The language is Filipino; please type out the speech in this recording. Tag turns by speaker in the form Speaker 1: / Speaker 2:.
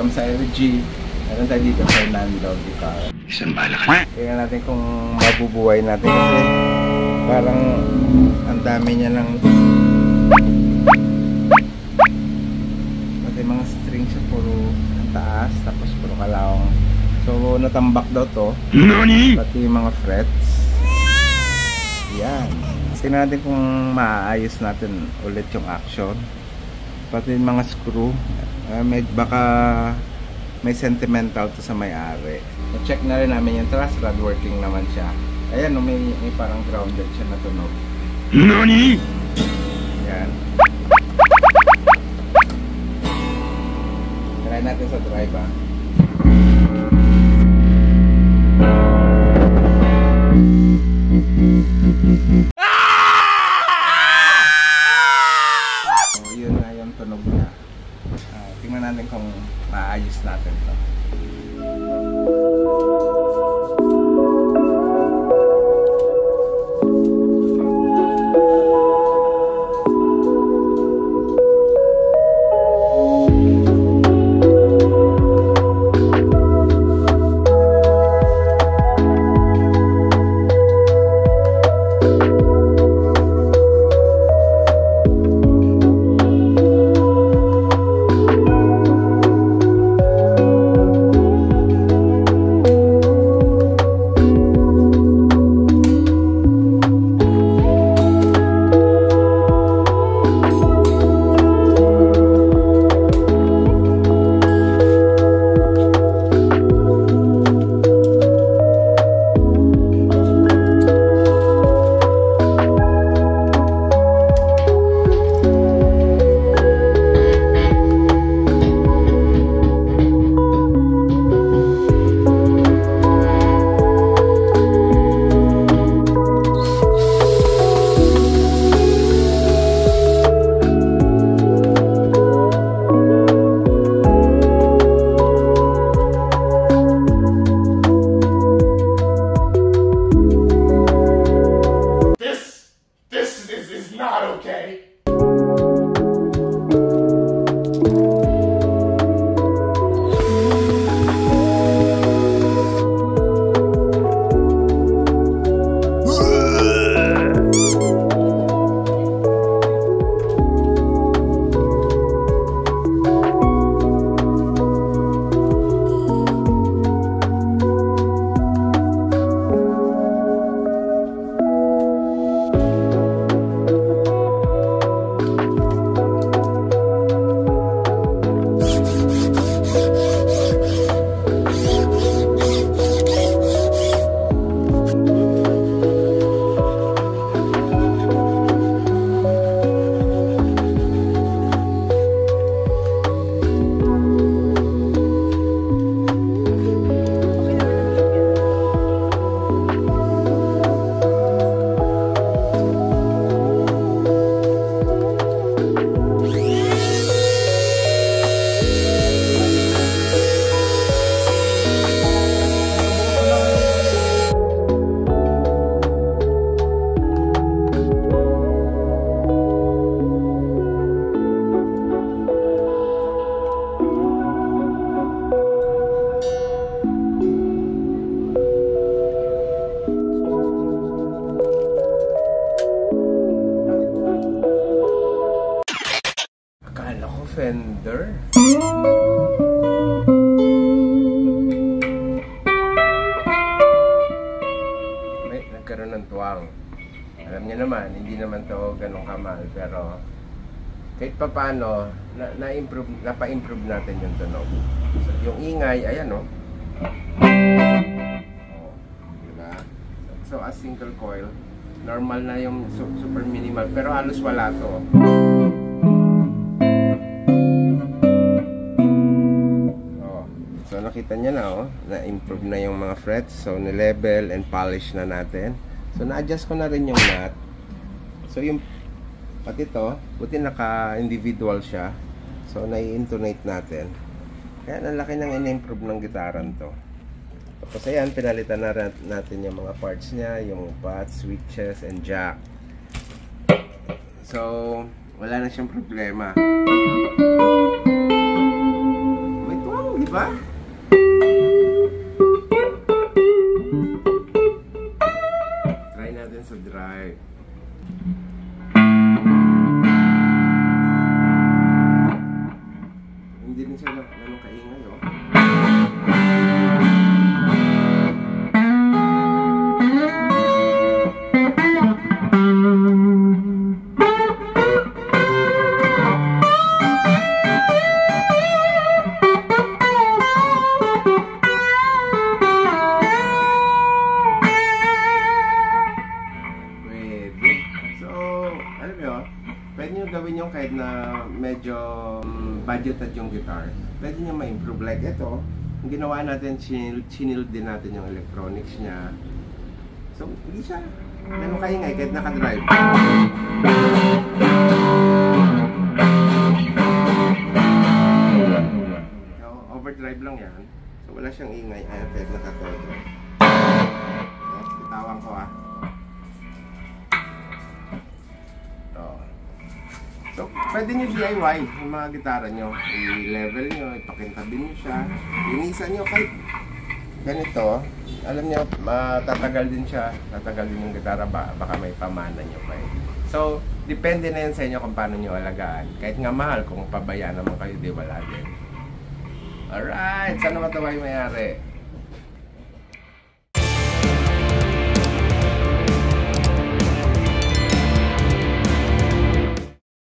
Speaker 1: welcome sa LG. Meron tayo dito Fernando Guitar.
Speaker 2: Isang bala ka.
Speaker 1: Tingnan natin kung mabubuhay natin kasi parang ang dami niya ng pati mga strings siya puro ang taas tapos puro kalawang. So natambak daw to.
Speaker 2: Nani?
Speaker 1: Pati yung mga frets. Yan. Tingnan natin kung maayos natin ulit yung action. Pati yung mga screw. Baka may sentimental to sa may-ari. Na-check na rin namin yung truss rod, working naman siya. Ayan, may parang grounded siya na tunog.
Speaker 2: Nani?
Speaker 1: Yan. Try natin sa drive ah. So, yun na yung tunog niya. Tingnan natin kung maayos natin to. Fender. May nagkaroon ng tuwang. Alam niyo naman, hindi naman to ganun kamahal, pero kahit pa paano, napa-improve natin yung tunog. So, yung ingay, ayan o. Diba? So, as single coil, normal na yung super minimal, pero halos wala to. So nakita niya na na-improve na yung mga frets. So ni-level and polish na natin. So na-adjust ko na rin yung nut. So yung pati ito, buti naka-individual siya. So nai-intonate natin. Kaya ang laki ng in-improve ng gitaran to. Tapos ayan, pinalitan na natin yung mga parts niya, yung pots, switches, and jack. So wala na siyang problema. May tuwang ba? Try natin sa drive. Hindi rin siya ganun kaingay, oh. Pwede nyo gawin yung kahit na medyo budgeted yung guitar. Pwede nyo ma-improve. Like ito, yung ginawa natin, chinil din natin yung electronics niya. So, hindi siya ganun kaingay kahit naka-drive. So, overdrive lang yan. So, wala siyang ingay. Ayan, kahit naka-todo. So, bitawan ko ah. So, pwede nyo DIY yung mga gitara nyo. I-level nyo, ipakintabi nyo siya. Linisan nyo kahit ganito. Alam nyo, tatagal din siya. Tatagal din yung gitara, baka may pamana nyo pa eh. So, depende na yan sa inyo kung paano nyo alagaan. Kahit nga mahal, kung pabayaan naman kayo, di wala din. Alright, sana matawa yung mayari.